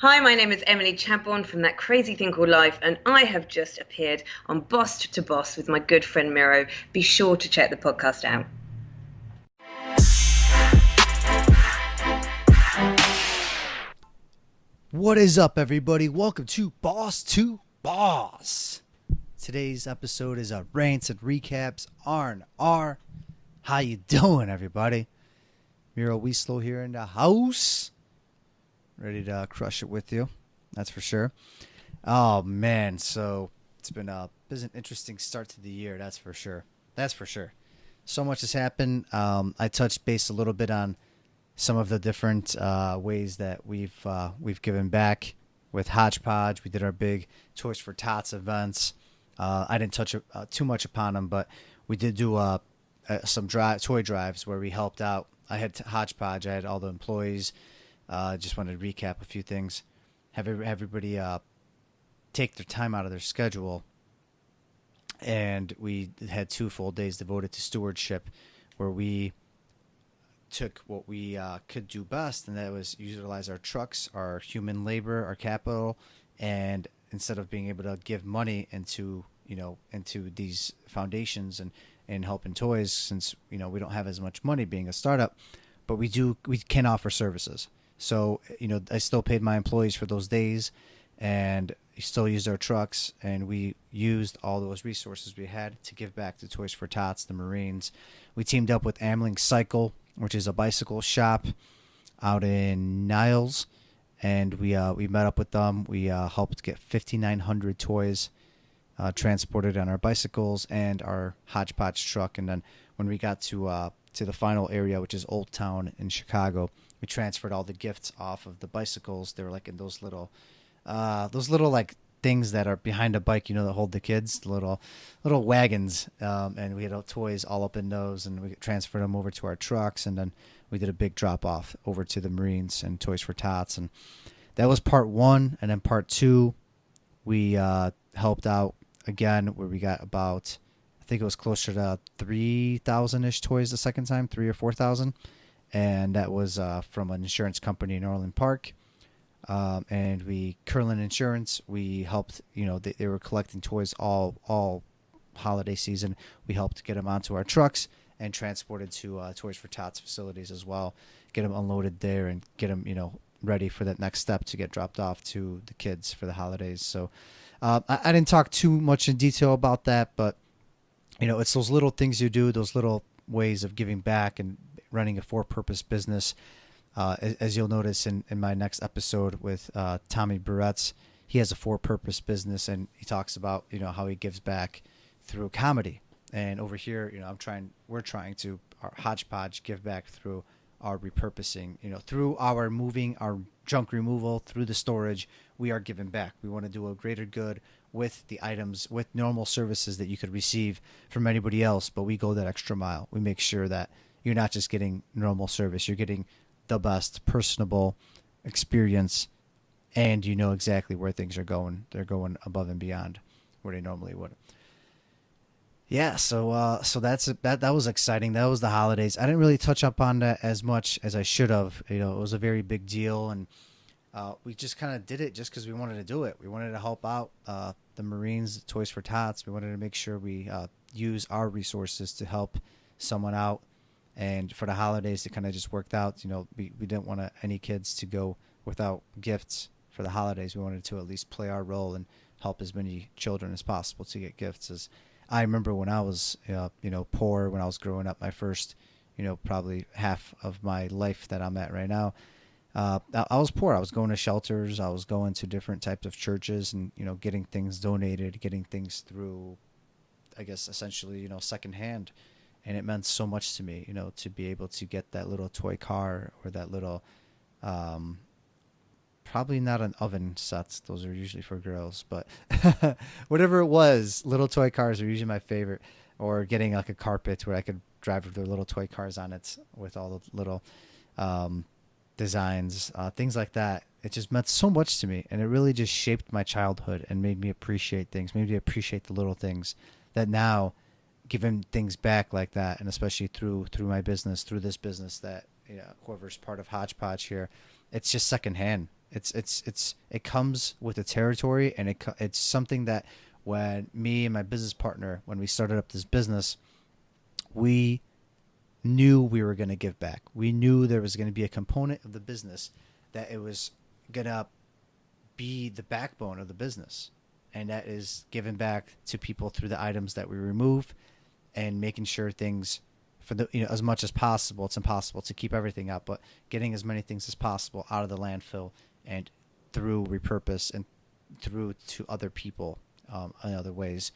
Hi, my name is Emily Chapon from That Crazy Thing Called Life, and I have just appeared on Boss to Boss with my good friend Miro. Be sure to check the podcast out. What is up, everybody? Welcome to Boss to Boss. Today's episode is a rants and recaps R&R. How you doing, everybody? Miro Weaslow here in the house. Ready to crush it with you. That's for sure. Oh, man. So it's been an interesting start to the year. That's for sure. So much has happened. I touched base a little bit on some of the different ways that we've given back with Hodgepodge. We did our big Toys for Tots events. I didn't touch too much upon them, but we did do some toy drives where we helped out. I had Hodgepodge. I had all the employees. Just wanted to recap a few things. Have everybody take their time out of their schedule. And we had 2 full days devoted to stewardship where we took what we could do best, and that was utilize our trucks, our human labor, our capital, and instead of being able to give money into these foundations and helping toys, since we don't have as much money being a startup, but we can offer services. So I still paid my employees for those days, and we still used our trucks, and we used all those resources we had to give back to Toys for Tots, the Marines. We teamed up with Amling Cycle, which is a bicycle shop out in Niles, and we met up with them. We helped get 5,900 toys transported on our bicycles and our Hodgepodge truck. And then when we got to the final area, which is Old Town in Chicago, we transferred all the gifts off of the bicycles. They were like in those little like things that are behind a bike, that hold the kids, the little wagons, and we had toys all up in those, and we transferred them over to our trucks, and then we did a big drop off over to the Marines and Toys for Tots, and that was part 1. And then part 2, we helped out again, where we got about, I think it was closer to 3,000-ish toys the second time, 3 or 4,000, and that was from an insurance company in Orland Park. And Curlin Insurance, we helped, they were collecting toys all holiday season. We helped get them onto our trucks and transported to Toys for Tots facilities as well, get them unloaded there and get them, ready for that next step to get dropped off to the kids for the holidays. So I didn't talk too much in detail about that, but, it's those little things you do, those little ways of giving back and running a for-purpose business. As you'll notice in my next episode with Tommy Barrett's, he has a for-purpose business, and he talks about how he gives back through comedy. And over here, we're trying to, our Hodgepodge, give back through our repurposing. Through our moving, our junk removal, through the storage, we are giving back. We want to do a greater good with the items, with normal services that you could receive from anybody else, but we go that extra mile. We make sure that you're not just getting normal service, you're getting the best personable experience, and you know exactly where things are going. They're going above and beyond where they normally would. Yeah, so that was exciting. That was the holidays. I didn't really touch up on that as much as I should have. It was a very big deal, and we just kind of did it just because we wanted to do it. We wanted to help out the Marines, Toys for Tots. We wanted to make sure we use our resources to help someone out. And for the holidays, it kind of just worked out. We didn't want any kids to go without gifts for the holidays. We wanted to at least play our role and help as many children as possible to get gifts. As I remember when I was, poor, when I was growing up, my first, probably half of my life that I'm at right now, I was poor. I was going to shelters. I was going to different types of churches and, getting things donated, getting things through, I guess, essentially, secondhand. And it meant so much to me, to be able to get that little toy car or that little, probably not an oven set. Those are usually for girls, but whatever it was, little toy cars are usually my favorite. Or getting like a carpet where I could drive with their little toy cars on it with all the little designs, things like that. It just meant so much to me, and it really just shaped my childhood and made me appreciate things, made me appreciate the little things that now, giving things back like that, and especially through my business, through this business that whoever's part of Hodgepodge here, it's just secondhand. It comes with the territory, and it's something that when me and my business partner, when we started up this business, we knew we were going to give back. We knew there was going to be a component of the business that it was going to be the backbone of the business, and that is giving back to people through the items that we remove and making sure things for the as much as possible. It's impossible to keep everything out, but getting as many things as possible out of the landfill and through repurpose and through to other people in other ways.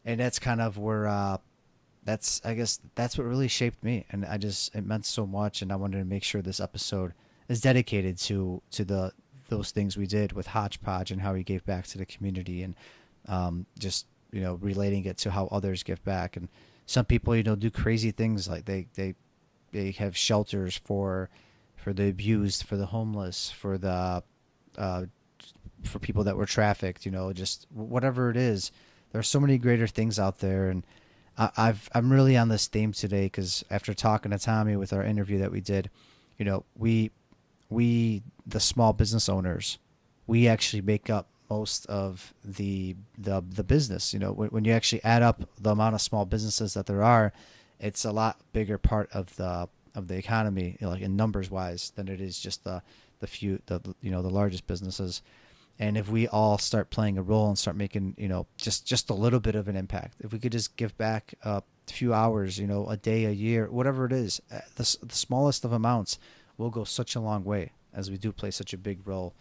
And that's kind of where I guess that's what really shaped me, and it meant so much, and I wanted to make sure this episode is dedicated to those things we did with Hodgepodge and how we gave back to the community, and just relating it to how others give back. And some people do crazy things, like they have shelters for the abused, for the homeless, for the for people that were trafficked, just whatever it is. There are so many greater things out there, and I'm really on this theme today because after talking to Tommy with our interview that we did, we the small business owners, we actually make up most of the business. When you actually add up the amount of small businesses that there are, it's a lot bigger part of the economy, like in numbers wise, than it is just the largest businesses. And if we all start playing a role and start making, just a little bit of an impact, if we could just give back a few hours, a day, a year, whatever it is, the smallest of amounts will go such a long way, as we do play such a big role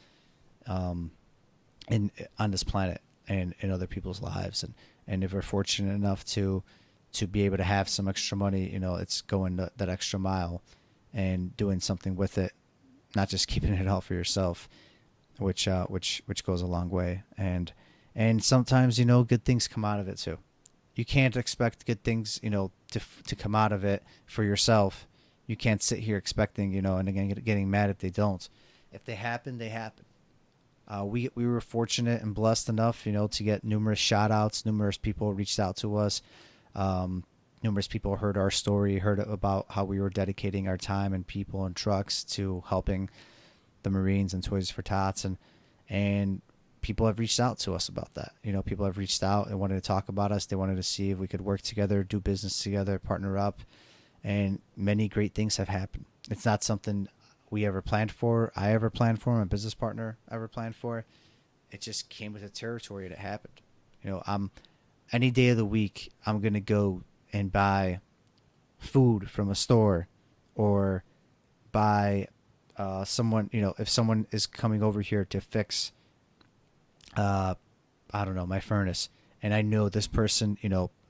on this planet and in other people's lives. And if we're fortunate enough to be able to have some extra money, it's going that extra mile and doing something with it, not just keeping it all for yourself, which goes a long way. And sometimes, good things come out of it too. You can't expect good things, to come out of it for yourself. You can't sit here expecting, and again, getting mad if they don't. If they happen, they happen. We were fortunate and blessed enough, to get numerous shout outs. Numerous people reached out to us. Numerous people heard our story, heard about how we were dedicating our time and people and trucks to helping the Marines and Toys for Tots, and people have reached out to us about that. People have reached out and wanted to talk about us. They wanted to see if we could work together, do business together, partner up, and many great things have happened. It's not something we ever planned for, I ever planned for, my business partner ever planned for. It just came with the territory and it happened. Any day of the week, I'm going to go and buy food from a store, or buy someone, if someone is coming over here to fix, I don't know, my furnace, and I know this person,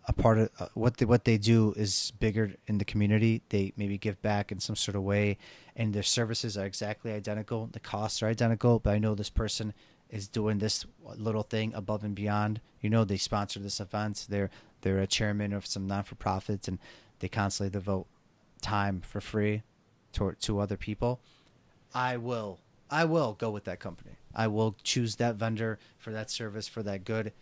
a part of what they do is bigger in the community. They maybe give back in some sort of way, and their services are exactly identical. The costs are identical, but I know this person is doing this little thing above and beyond. They sponsor this event. They're a chairman of some non-for-profits, and they constantly devote time for free to other people. I will go with that company. I will choose that vendor for that service, for that good.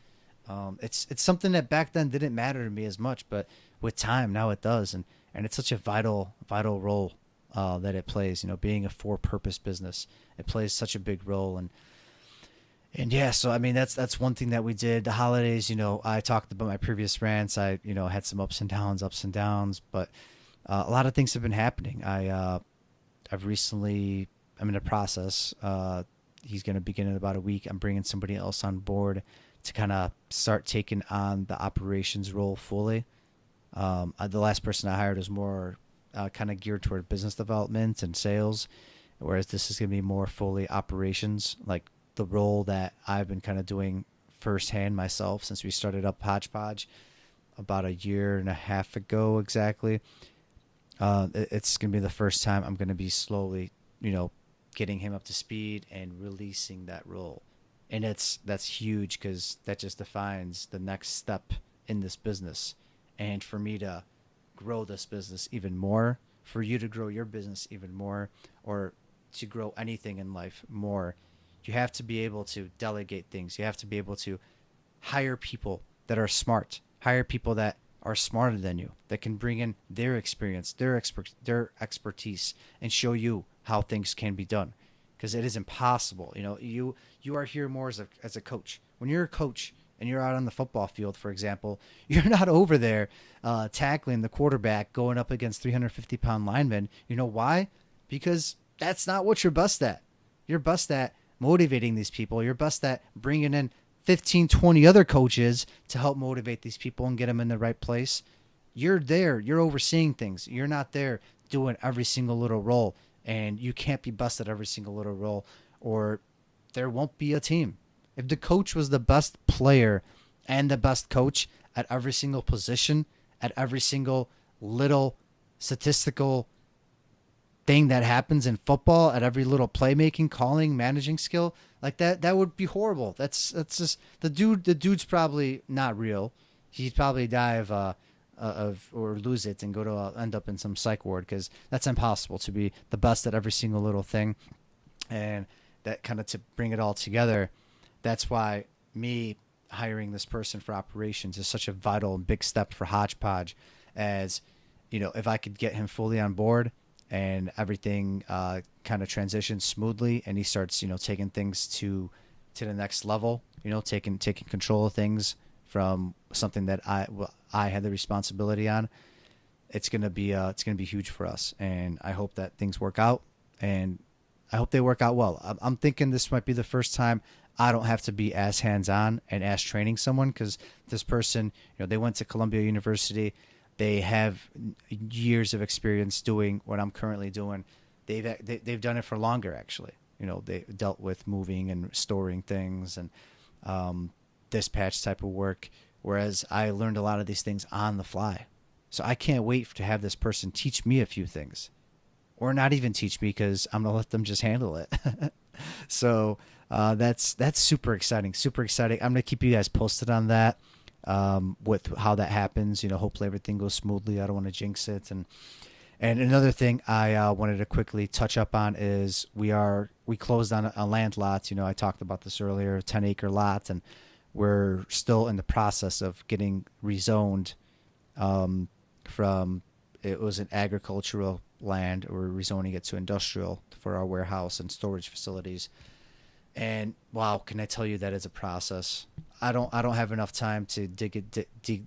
It's something that back then didn't matter to me as much, but with time now it does, and it's such a vital role that it plays. Being a for-purpose business, it plays such a big role, and yeah. So I mean, that's one thing that we did. The holidays, I talked about my previous rants. I had some ups and downs, but a lot of things have been happening. I've recently, I'm in a process. He's going to begin in about a week. I'm bringing somebody else on board to kind of start taking on the operations role fully. The last person I hired was more kind of geared toward business development and sales, whereas this is going to be more fully operations, like the role that I've been kind of doing firsthand myself since we started up Hodgepodge about a year and a half ago exactly. It's going to be the first time I'm going to be slowly, getting him up to speed and releasing that role. And that's huge, because that just defines the next step in this business. And for me to grow this business even more, for you to grow your business even more, or to grow anything in life more, you have to be able to delegate things. You have to be able to hire people that are smart, hire people that are smarter than you, that can bring in their experience, their expertise, and show you how things can be done. because it is impossible. You are here more as a coach. When you're a coach and you're out on the football field, for example, you're not over there tackling the quarterback going up against 350-pound linemen. You know why? Because that's not what you're best at. You're best at motivating these people. You're best at bringing in 15, 20 other coaches to help motivate these people and get them in the right place. You're there. You're overseeing things. You're not there doing every single little role, and you can't be best at every single little role, or there won't be a team. If the coach was the best player and the best coach at every single position, at every single little statistical thing that happens in football, at every little playmaking, calling, managing skill, like that would be horrible. That's just the dude's probably not real. He'd probably die of or lose it and go to end up in some psych ward, because that's impossible to be the best at every single little thing. And that kind of, to bring it all together, that's why me hiring this person for operations is such a vital and big step for Hodgepodge. As if I could get him fully on board and everything kind of transitions smoothly, and he starts taking things to the next level, taking control of things from something that I had the responsibility on, it's gonna be huge for us. And I hope that things work out, and I hope they work out well. I'm thinking this might be the first time I don't have to be as hands-on and as training someone, because this person, they went to Columbia University. They have years of experience doing what I'm currently doing. They've done it for longer, actually. They dealt with moving and storing things and dispatch type of work, whereas I learned a lot of these things on the fly. So I can't wait to have this person teach me a few things, or not even teach me, because I'm gonna let them just handle it. So that's super exciting. Super exciting. I'm gonna keep you guys posted on that, with how that happens. Hopefully everything goes smoothly. I don't want to jinx it. And another thing I wanted to quickly touch up on is we closed on a land lot. I talked about this earlier, a 10-acre lot, and we're still in the process of getting rezoned from, it was an agricultural land. We're rezoning it to industrial for our warehouse and storage facilities. And wow, can I tell you that is a process. I don't have enough time to dig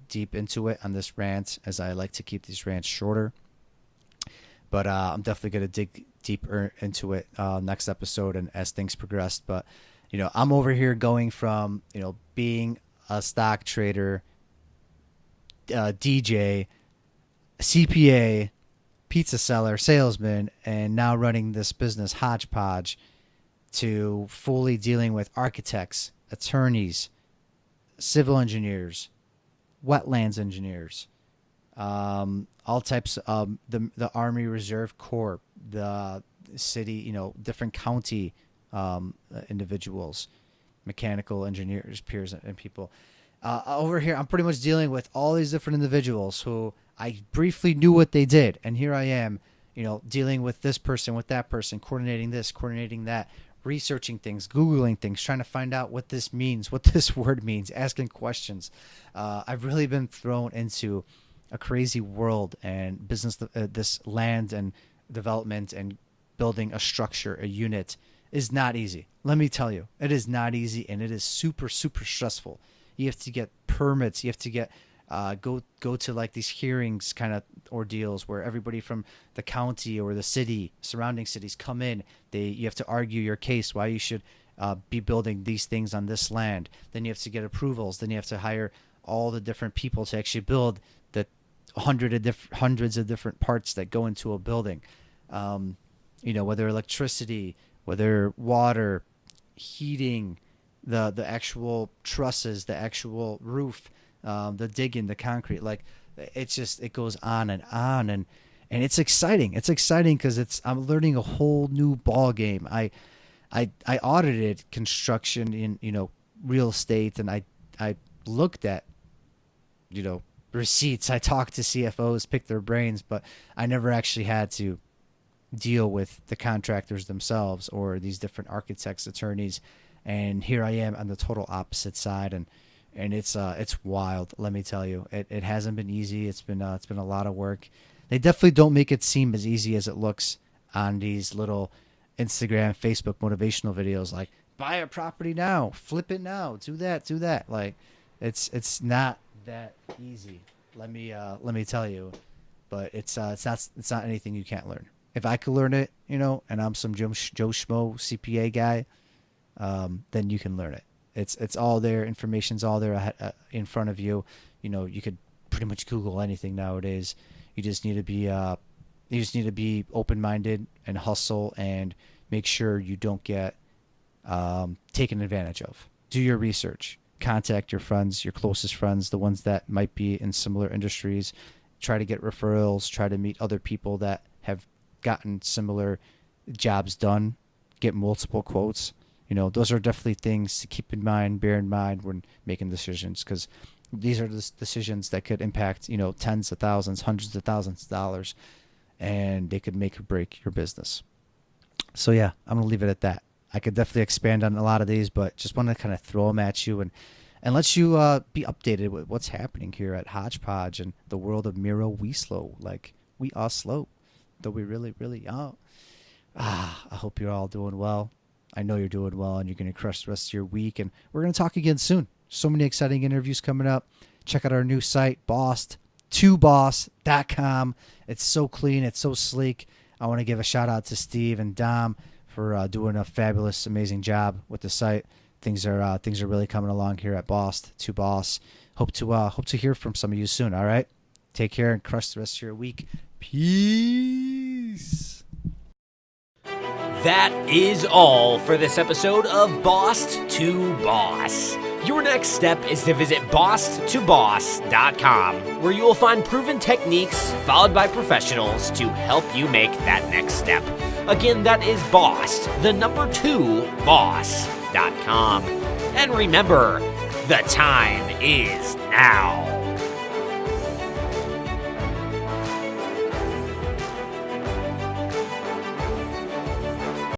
deep into it on this rant, as I like to keep these rants shorter. But I'm definitely going to dig deeper into it next episode and as things progress. But I'm over here going from being a stock trader, DJ, CPA, pizza seller, salesman, and now running this business Hodgepodge, to fully dealing with architects, attorneys, civil engineers, wetlands engineers, all types of the Army Reserve Corps, the city, different county individuals, mechanical engineers, peers, and people. Over here, I'm pretty much dealing with all these different individuals who I briefly knew what they did. And here I am, dealing with this person, with that person, coordinating this, coordinating that, researching things, Googling things, trying to find out what this means, what this word means, asking questions. I've really been thrown into a crazy world, and business, this land and development and building a structure, a unit, is not easy. Let me tell you, it is not easy, and it is super, super stressful. You have to get permits. You have to get go to like these hearings kind of ordeals where everybody from the county or the city, surrounding cities, come in. You have to argue your case why you should be building these things on this land. Then you have to get approvals. Then you have to hire all the different people to actually build the hundreds of different parts that go into a building. Whether electricity, whether water, heating, the actual trusses, the actual roof, the digging, the concrete. Like, it goes on, and it's exciting. It's exciting because I'm learning a whole new ball game. I audited construction in real estate, and I looked at receipts. I talked to CFOs, picked their brains, but I never actually had to deal with the contractors themselves or these different architects, attorneys. And here I am on the total opposite side, and it's wild. Let me tell you, it hasn't been easy. It's been a lot of work. They definitely don't make it seem as easy as it looks on these little Instagram, Facebook motivational videos like buy a property now, flip it now, do that. Like it's not that easy. Let me tell you, but it's not anything you can't learn. If I could learn it, and I'm some Joe Schmo CPA guy, then you can learn it. It's all there. Information's all there in front of you. You could pretty much Google anything nowadays. You just need to be open-minded and hustle and make sure you don't get taken advantage of. Do your research. Contact your friends, your closest friends, the ones that might be in similar industries. Try to get referrals. Try to meet other people that have gotten similar jobs done. Get multiple quotes. Those are definitely things to keep in mind, bear in mind when making decisions, because these are the decisions that could impact, tens of thousands, hundreds of thousands of dollars, and they could make or break your business. So yeah, I'm going to leave it at that. I could definitely expand on a lot of these, but just want to kind of throw them at you and let you be updated with what's happening here at Hodgepodge and the world of Miro. We slow, like we are slow, though we really, really are. I hope you're all doing well. I know you're doing well, and you're going to crush the rest of your week. And we're going to talk again soon. So many exciting interviews coming up. Check out our new site, boss2boss.com. It's so clean. It's so sleek. I want to give a shout out to Steve and Dom for doing a fabulous, amazing job with the site. Things are really coming along here at Boss2Boss. Hope to hear from some of you soon. All right, take care and crush the rest of your week. Peace. That is all for this episode of Boss to Boss. Your next step is to visit boss2boss.com, where you will find proven techniques followed by professionals to help you make that next step. Again, that is boss2boss.com. And remember, the time is now.